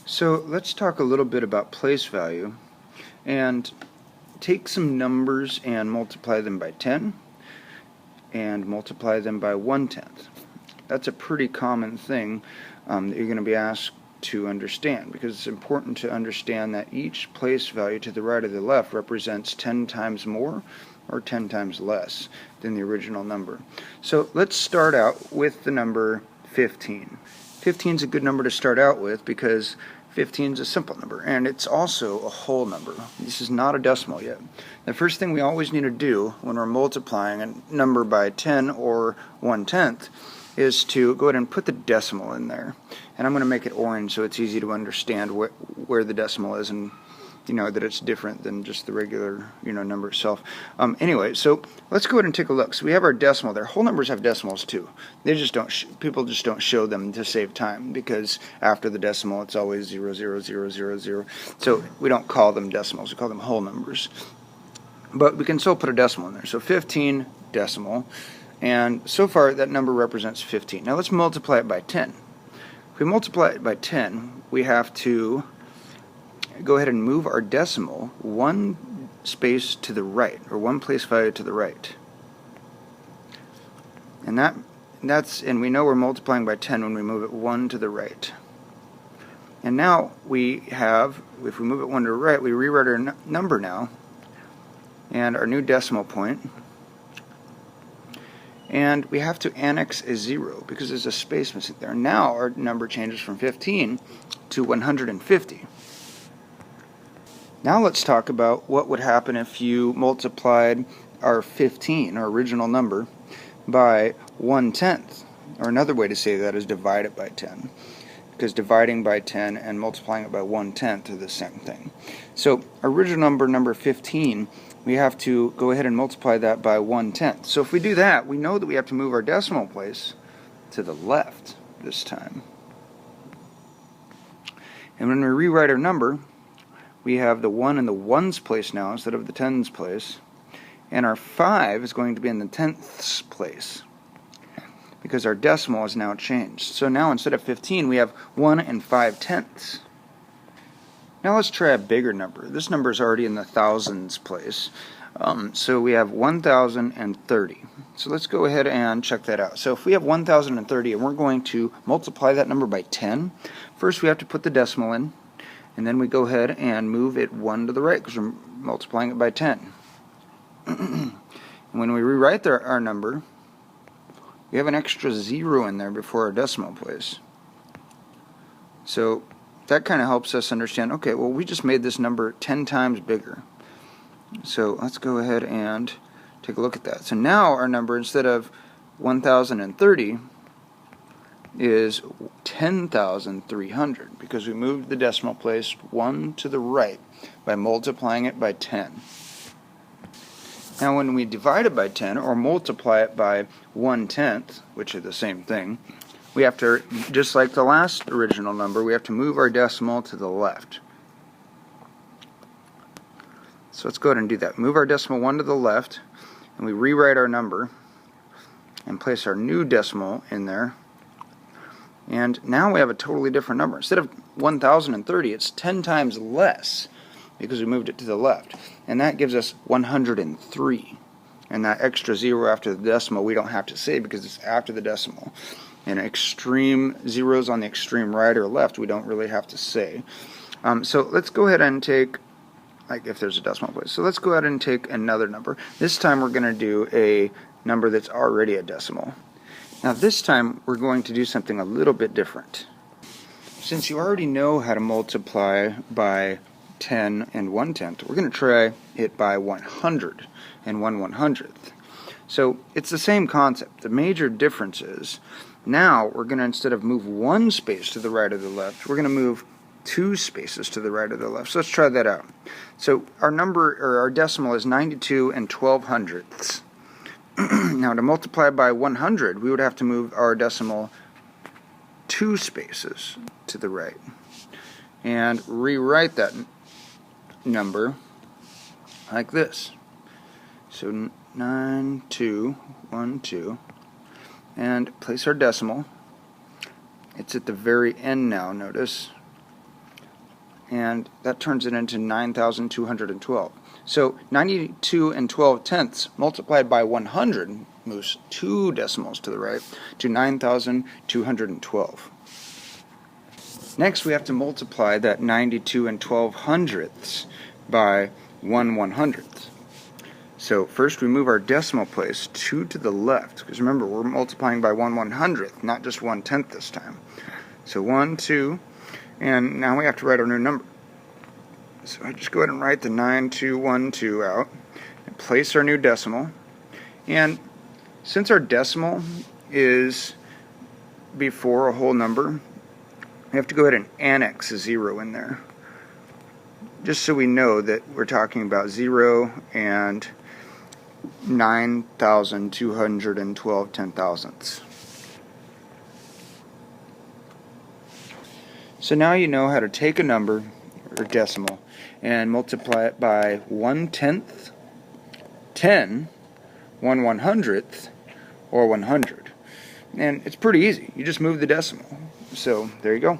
So let's talk a little bit about place value and take some numbers and multiply them by 10 and multiply them by 1/10. That's a pretty common thing that you're going to be asked to understand, because it's important to understand that each place value to the right or the left represents 10 times more or 10 times less than the original number. So let's start out with the number 15. 15 is a good number to start out with because 15 is a simple number, and it's also a whole number. This is not a decimal yet. The first thing we always need to do when we're multiplying a number by 10 or 1/10 is to go ahead and put the decimal in there. And I'm going to make it orange so it's easy to understand where the decimal is, and that it's different than just the regular number itself. Anyway, so let's go ahead and take a look. So we have our decimal there. Whole numbers have decimals too. They just don't people just don't show them to save time, because after the decimal it's always 0, 0, 0, 0, 0. So we don't call them decimals, we call them whole numbers. But we can still put a decimal in there. So 15 decimal, and so far that number represents 15. Now let's multiply it by 10. If we multiply it by 10, we have to go ahead and move our decimal one space to the right, or one place value to the right. And and we know we're multiplying by 10 when we move it one to the right. And now we have, if we move it one to the right, we rewrite our number now, and our new decimal point. And we have to annex a 0 because there's a space missing there. Now our number changes from 15 to 150. Now let's talk about what would happen if you multiplied our 15, our original number, by 1/10. Or another way to say that is divide it by 10. Because dividing by 10 and multiplying it by 1/10 are the same thing. So original number 15, we have to go ahead and multiply that by 1/10. So if we do that, we know that we have to move our decimal place to the left this time. And when we rewrite our number, we have the 1 in the ones place now instead of the tens place, and our 5 is going to be in the tenths place because our decimal is now changed. So now instead of 15, we have 1 and 5/10. Now let's try a bigger number. This number is already in the thousands place. So we have 1,030. So let's go ahead and check that out. So if we have 1,030 and we're going to multiply that number by 10, first we have to put the decimal in, and then we go ahead and move it one to the right because we're multiplying it by 10. And when we rewrite our number, we have an extra 0 in there before our decimal place. So that kind of helps us understand, okay, well, we just made this number 10 times bigger. So let's go ahead and take a look at that. So now our number, instead of 1,030, is 10,300 because we moved the decimal place one to the right by multiplying it by 10. Now when we divide it by 10 or multiply it by 1/10, which are the same thing, we have to, just like the last original number, we have to move our decimal to the left. So let's go ahead and do that. Move our decimal one to the left, and we rewrite our number and place our new decimal in there. And now we have a totally different number. Instead of 1,030, it's 10 times less because we moved it to the left. And that gives us 103. And that extra 0 after the decimal we don't have to say because it's after the decimal. And extreme zeros on the extreme right or left we don't really have to say. So let's go ahead and take, like if there's a decimal place. So let's go ahead and take another number. This time we're going to do a number that's already a decimal. Now this time we're going to do something a little bit different. Since you already know how to multiply by 10 and 1/10, we're going to try it by 100 and 1/100th. So it's the same concept. The major difference is now we're going to, instead of move one space to the right or the left, we're going to move 2 spaces to the right or the left. So let's try that out. So our number, or our decimal, is 92 and 12/100ths. Now to multiply by 100, we would have to move our decimal 2 spaces to the right and rewrite that number like this. So 9212, and place our decimal. It's at the very end now, notice. and that turns it into 9,212. So 92 and 12 tenths multiplied by 100 moves 2 decimals to the right to 9,212. Next, we have to multiply that 92 and 12 hundredths by 1 100th. So first we move our decimal place 2 to the left, because remember, we're multiplying by 1 100th, not just 1/10 this time. So 1, 2, and now we have to write our new number. So I just go ahead and write the 9212 out and place our new decimal. And since our decimal is before a whole number, we have to go ahead and annex a 0 in there, just so we know that we're talking about 0 and 9,212 ten-thousandths. So now you know how to take a number, or decimal, and multiply it by 1/10, 10, 1 100th, or 100. And it's pretty easy. You just move the decimal. So there you go.